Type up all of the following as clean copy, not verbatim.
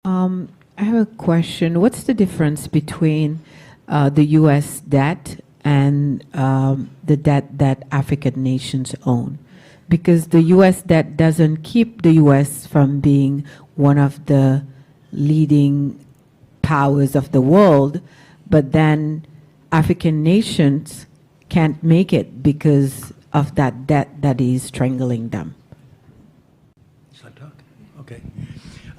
I have a question. What's the difference between the U.S. debt and the debt that African nations own? Because the U.S. debt doesn't keep the U.S. from being one of the leading powers of the world, but then African nations can't make it because of that debt that is strangling them. Shall I talk? Okay.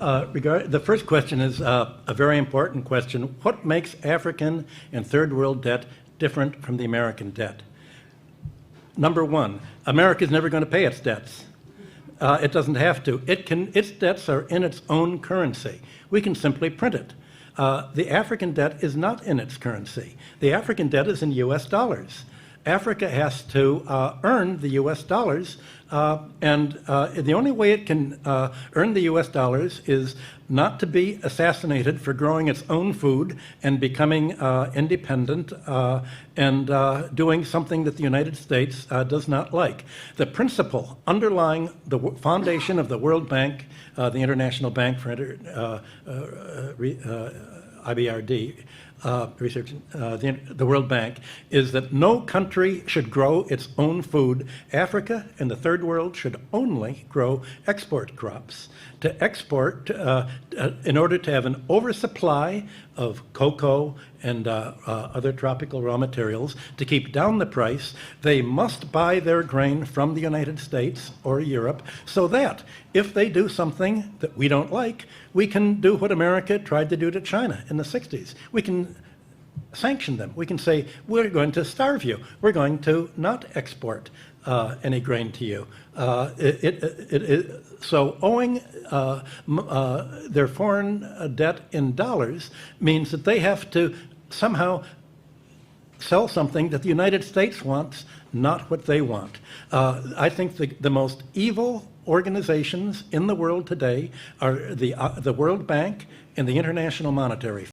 The first question is a very important question. What makes African and third world debt different from the American debt? Number one, America is never going to pay its debts. It doesn't have to. Its debts are in its own currency. We can simply print it. The African debt is not in its currency. The African debt is in US dollars. Africa has to earn the US dollars, and the only way it can earn the US dollars is not to be assassinated for growing its own food and becoming independent and doing something that the United States does not like. The principle underlying the foundation of the World Bank, the International Bank for IBRD, research, the World Bank, is that no country should grow its own food. Africa and the third world should only grow export crops. To export, in order to have an oversupply of cocoa and other tropical raw materials, to keep down the price, they must buy their grain from the United States or Europe, so that if they do something that we don't like, we can do what America tried to do to China in the 60s. We can sanction them. We can say, we're going to starve you. We're going to not export any grain to you. So owing their foreign debt in dollars means that they have to somehow sell something that the United States wants, not what they want. I think the most evil organizations in the world today are the World Bank and the International Monetary Fund.